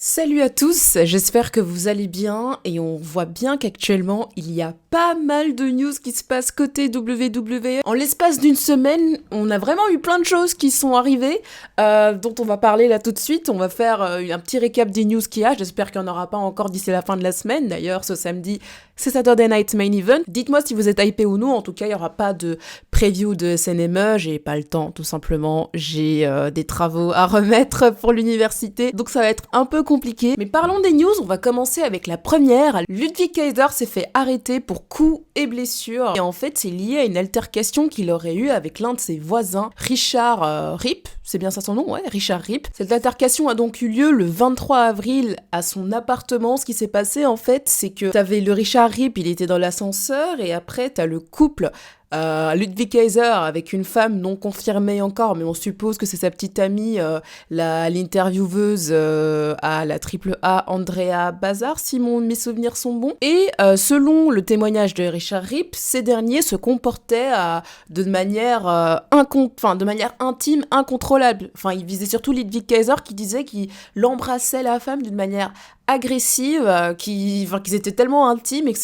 Salut à tous, j'espère que vous allez bien et on voit bien qu'actuellement il y a pas mal de news qui se passent côté WWE. En l'espace d'une semaine, on a vraiment eu plein de choses qui sont arrivées dont on va parler là tout de suite. On va faire un petit récap des news qu'il y a, j'espère qu'il n'y en aura pas encore d'ici la fin de la semaine. D'ailleurs ce samedi c'est Saturday Night Main Event. Dites-moi si vous êtes hypé ou non, en tout cas il n'y aura pas de preview de SNME, j'ai pas le temps tout simplement, j'ai des travaux à remettre pour l'université, donc ça va être un peu compliqué. Mais parlons des news, on va commencer avec la première. Ludwig Kaiser s'est fait arrêter pour coups et blessures, et en fait c'est lié à une altercation qu'il aurait eue avec l'un de ses voisins, Richard Rip, c'est bien ça son nom, ouais, Richard Rip. Cette altercation a donc eu lieu le 23 avril à son appartement. Ce qui s'est passé en fait, c'est que t'avais le Richard Rip, il était dans l'ascenseur, et après t'as le couple Ludwig Kaiser avec une femme non confirmée encore, mais on suppose que c'est sa petite amie, l'intervieweuse à la AAA, Andrea Bazar, si mes souvenirs sont bons. Et selon le témoignage de Richard Rip, ces derniers se comportaient de manière intime, incontrôlable. Enfin, il visait surtout Ludwig Kaiser qui disait qu'il embrassait la femme d'une manière agressive, qu'ils étaient tellement intimes et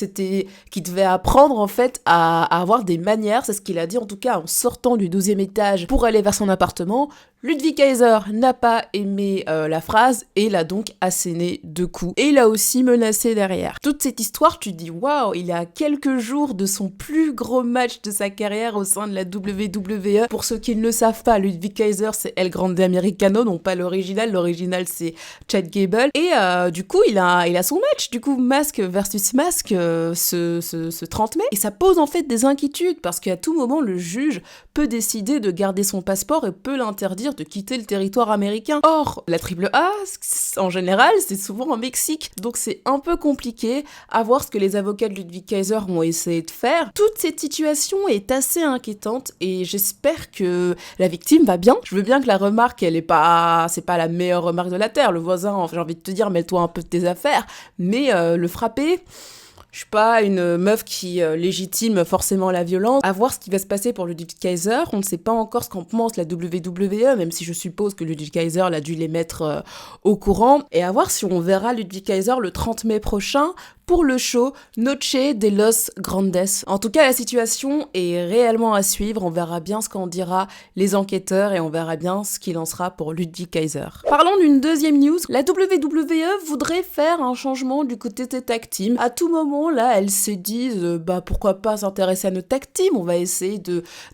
qu'ils devaient apprendre en fait à avoir des manières, c'est ce qu'il a dit en tout cas en sortant du 12e étage pour aller vers son appartement. Ludwig Kaiser n'a pas aimé la phrase et l'a donc asséné 2 coups. Et il a aussi menacé derrière. Toute cette histoire, tu te dis waouh, il est à quelques jours de son plus gros match de sa carrière au sein de la WWE. Pour ceux qui ne le savent pas, Ludwig Kaiser c'est El Grande Americano, non pas l'original. L'original c'est Chad Gable. Et du coup, il a son match. Du coup, Mask versus Mask ce 30 mai. Et ça pose en fait des inquiétudes parce qu'à tout moment, le juge peut décider de garder son passeport et peut l'interdire de quitter le territoire américain. Or, la AAA, en général, c'est souvent au Mexique. Donc c'est un peu compliqué à voir ce que les avocats de Ludwig Kaiser vont essayer de faire. Toute cette situation est assez inquiétante et j'espère que la victime va bien. Je veux bien que la remarque, c'est pas la meilleure remarque de la Terre. Le voisin, j'ai envie de te dire, mets-toi un peu de tes affaires. Mais le frapper... Je suis pas une meuf qui légitime forcément la violence. À voir ce qui va se passer pour Ludwig Kaiser. On ne sait pas encore ce qu'en pense la WWE, même si je suppose que Ludwig Kaiser a dû les mettre au courant. Et à voir si on verra Ludwig Kaiser le 30 mai prochain pour le show Noche de los Grandes. En tout cas, la situation est réellement à suivre. On verra bien ce qu'en dira les enquêteurs et on verra bien ce qu'il en sera pour Ludwig Kaiser. Parlons d'une deuxième news. La WWE voudrait faire un changement du côté des tag teams. À tout moment, là, elles se disent pourquoi pas s'intéresser à nos tag teams, on va essayer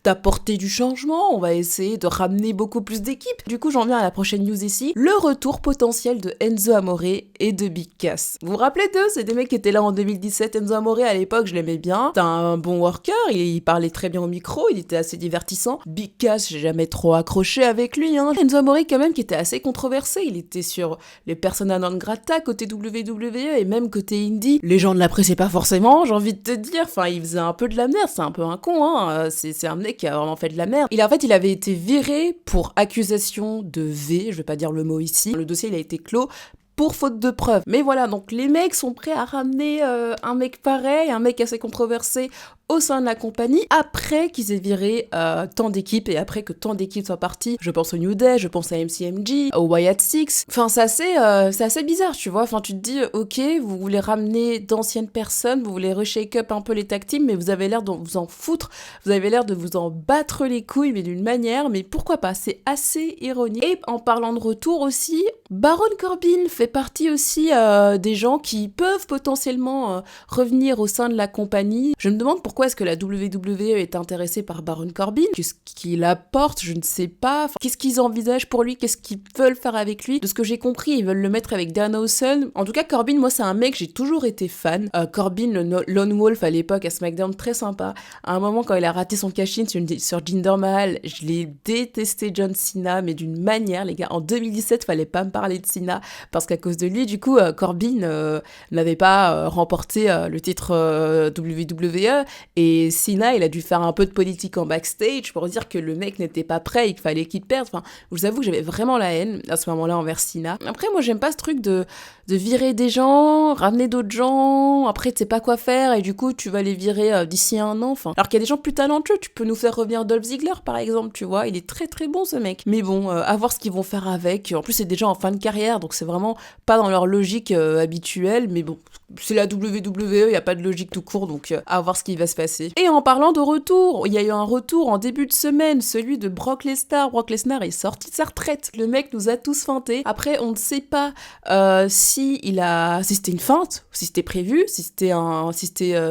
d'apporter du changement, on va essayer de ramener beaucoup plus d'équipes. Du coup, j'en viens à la prochaine news ici, le retour potentiel de Enzo Amore et de Big Cass. Vous vous rappelez d'eux? C'est des mecs qui étaient là en 2017. Enzo Amore, à l'époque, je l'aimais bien. C'était un bon worker, il parlait très bien au micro, il était assez divertissant. Big Cass, j'ai jamais trop accroché avec lui, hein. Enzo Amore, quand même, qui était assez controversé, il était sur les persona non grata côté WWE et même côté indie. Les gens ne l'appréciaient pas forcément, j'ai envie de te dire. Enfin, il faisait un peu de la merde, c'est un peu un con, hein. C'est un mec qui a vraiment fait de la merde. Il avait été viré pour accusation de V, je vais pas dire le mot ici. Le dossier, il a été clos pour faute de preuves. Mais voilà, donc les mecs sont prêts à ramener un mec pareil, un mec assez controversé au sein de la compagnie, après qu'ils aient viré tant d'équipes et après que tant d'équipes soient parties. Je pense au New Day, je pense à MCMG, au Wyatt Six. Enfin, c'est assez bizarre, tu vois. Enfin, tu te dis, ok, vous voulez ramener d'anciennes personnes, vous voulez reshake up un peu les tag teams, mais vous avez l'air de vous en foutre, vous avez l'air de vous en battre les couilles, mais d'une manière, mais pourquoi pas, c'est assez ironique. Et en parlant de retour aussi, Baron Corbin fait partie aussi des gens qui peuvent potentiellement revenir au sein de la compagnie. Je me demande pourquoi est-ce que la WWE est intéressée par Baron Corbin. Qu'est-ce qu'il apporte? Je ne sais pas. Enfin, qu'est-ce qu'ils envisagent pour lui? Qu'est-ce qu'ils veulent faire avec lui? De ce que j'ai compris, ils veulent le mettre avec Danhausen. En tout cas, Corbin, moi, c'est un mec, j'ai toujours été fan. Corbin, le Lone Wolf à l'époque à SmackDown, très sympa. À un moment, quand il a raté son cash-in sur Jinder Mahal, je l'ai détesté John Cena, mais d'une manière, les gars. En 2017, fallait pas me parler de Cena, parce qu'à cause de lui, du coup, Corbin n'avait pas remporté le titre WWE. Et Cena, il a dû faire un peu de politique en backstage pour dire que le mec n'était pas prêt et qu'il fallait qu'il perde. Enfin, je vous avoue que j'avais vraiment la haine à ce moment-là envers Cena. Après, moi, j'aime pas ce truc de virer des gens, ramener d'autres gens, après tu sais pas quoi faire et du coup tu vas les virer d'ici un an. Enfin, alors qu'il y a des gens plus talentueux, tu peux nous faire revenir Dolph Ziggler par exemple, tu vois, il est très très bon ce mec. Mais bon, à voir ce qu'ils vont faire avec. En plus, c'est déjà en fin de carrière, donc c'est vraiment pas dans leur logique habituelle, mais bon, c'est la WWE, il y a pas de logique tout court, donc à voir ce qui va se passer. Et en parlant de retour, il y a eu un retour en début de semaine, celui de Brock Lesnar. Brock Lesnar est sorti de sa retraite. Le mec nous a tous feintés. Après, on ne sait pas si c'était une feinte, si c'était prévu, si c'était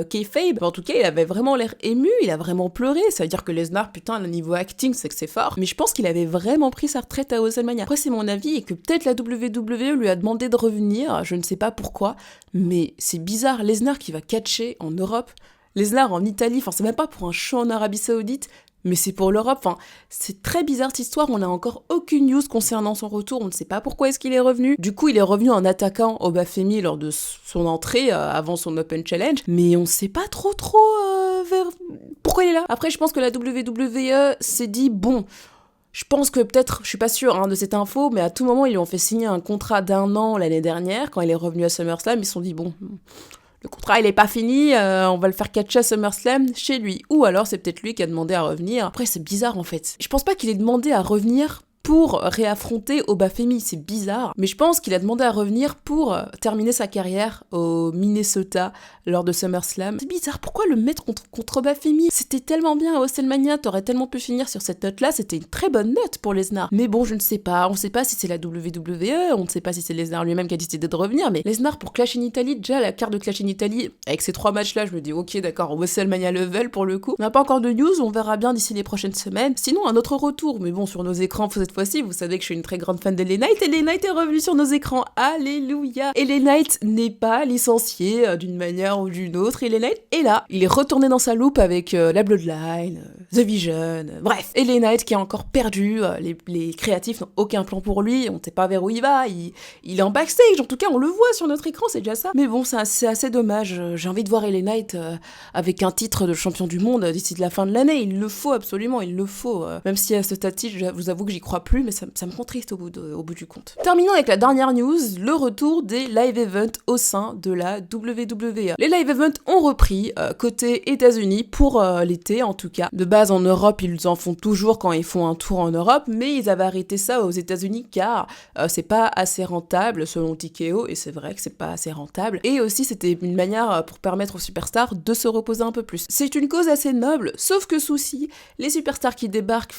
kayfabe. En tout cas, il avait vraiment l'air ému, il a vraiment pleuré. Ça veut dire que Lesnar, putain, le niveau acting, c'est que c'est fort. Mais je pense qu'il avait vraiment pris sa retraite à WrestleMania. Après, c'est mon avis et que peut-être la WWE lui a demandé de revenir. Je ne sais pas pourquoi, mais c'est bizarre. Lesnar qui va catcher en Europe, Lesnar en Italie. Enfin, c'est même pas pour un show en Arabie Saoudite. Mais c'est pour l'Europe, enfin, c'est très bizarre cette histoire, on n'a encore aucune news concernant son retour, on ne sait pas pourquoi est-ce qu'il est revenu. Du coup, il est revenu en attaquant Obafemi lors de son entrée, avant son Open Challenge, mais on ne sait pas trop pourquoi il est là. Après, je pense que la WWE s'est dit, bon, je pense que peut-être, je suis pas sûre de cette info, mais à tout moment, ils lui ont fait signer un contrat d'1 an l'année dernière, quand il est revenu à SummerSlam, ils se sont dit, bon... Le contrat, il est pas fini, on va le faire catcher à SummerSlam chez lui. Ou alors, c'est peut-être lui qui a demandé à revenir. Après, c'est bizarre, en fait. Je pense pas qu'il ait demandé à revenir pour réaffronter Obafemi, c'est bizarre. Mais je pense qu'il a demandé à revenir pour terminer sa carrière au Minnesota lors de SummerSlam. C'est bizarre, pourquoi le mettre contre Obafemi? C'était tellement bien à WrestleMania, t'aurais tellement pu finir sur cette note-là, c'était une très bonne note pour Lesnar. Mais bon, je ne sais pas, on ne sait pas si c'est la WWE, on ne sait pas si c'est Lesnar lui-même qui a décidé de revenir, mais Lesnar pour Clash in Italy, déjà la carte de Clash in Italy, avec ces 3 matchs-là, je me dis ok d'accord, WrestleMania level pour le coup. On n'a pas encore de news, on verra bien d'ici les prochaines semaines. Sinon, un autre retour, mais bon, sur nos écrans, cette fois-ci, vous savez que je suis une très grande fan d'LA Knight, et LA Knight est revenu sur nos écrans, alléluia. LA Knight n'est pas licencié d'une manière ou d'une autre, LA Knight est là, il est retourné dans sa loupe avec la Bloodline, The Vision, bref. LA Knight qui est encore perdu, les créatifs n'ont aucun plan pour lui, on ne sait pas vers où il va, il est en backstage, en tout cas on le voit sur notre écran, c'est déjà ça. Mais bon, c'est assez dommage, j'ai envie de voir LA Knight avec un titre de champion du monde d'ici de la fin de l'année, il le faut absolument, il le faut, même si à ce stade-ci, je vous avoue que j'y crois plus, mais ça me rend triste au bout du compte. Terminons avec la dernière news, le retour des live events au sein de la WWE. Les live events ont repris côté États-Unis pour l'été en tout cas. De base en Europe, ils en font toujours quand ils font un tour en Europe, mais ils avaient arrêté ça aux États-Unis car c'est pas assez rentable selon TKO, et c'est vrai que c'est pas assez rentable. Et aussi c'était une manière pour permettre aux superstars de se reposer un peu plus. C'est une cause assez noble, sauf que souci, les superstars qui débarquent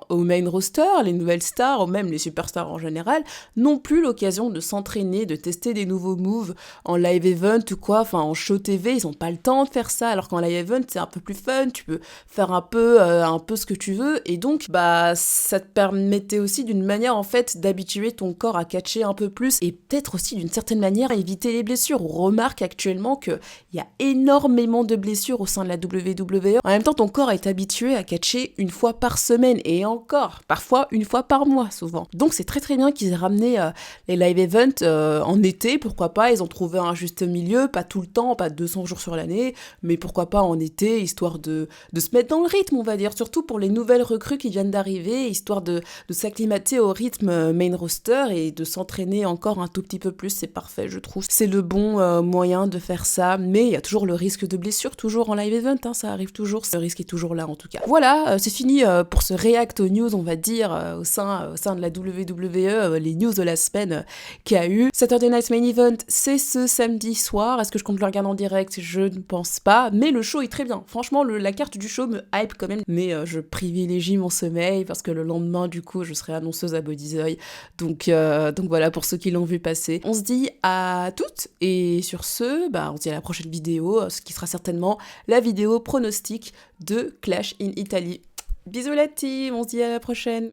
au main roster, les nouvelles stars, ou même les superstars en général, n'ont plus l'occasion de s'entraîner, de tester des nouveaux moves en live event ou quoi, en show TV, ils ont pas le temps de faire ça, alors qu'en live event c'est un peu plus fun, tu peux faire un peu ce que tu veux, et donc ça te permettait aussi d'une manière en fait d'habituer ton corps à catcher un peu plus, et peut-être aussi d'une certaine manière éviter les blessures. On remarque actuellement qu'il y a énormément de blessures au sein de la WWE, en même temps ton corps est habitué à catcher une fois par semaine, et encore, parfois une fois par mois souvent. Donc c'est très très bien qu'ils aient ramené les live events en été, pourquoi pas, ils ont trouvé un juste milieu, pas tout le temps, pas 200 jours sur l'année, mais pourquoi pas en été, histoire de se mettre dans le rythme, on va dire, surtout pour les nouvelles recrues qui viennent d'arriver, histoire de s'acclimater au rythme main roster et de s'entraîner encore un tout petit peu plus, c'est parfait je trouve. C'est le bon moyen de faire ça, mais il y a toujours le risque de blessure, toujours en live event, ça arrive toujours, ce risque est toujours là en tout cas. Voilà, c'est fini pour ce react aux news, on va dire, au sein de la WWE, les news de la semaine qu'il y a eu. Saturday Night Main Event, c'est ce samedi soir. Est-ce que je compte le regarder en direct? Je ne pense pas, mais le show est très bien. Franchement, la carte du show me hype quand même, mais je privilégie mon sommeil parce que le lendemain, du coup, je serai annonceuse à Bodyzoy. Donc voilà, pour ceux qui l'ont vu passer. On se dit à toutes, et sur ce, on se dit à la prochaine vidéo, ce qui sera certainement la vidéo pronostic de Clash in Italy. Bisous la team, on se dit à la prochaine.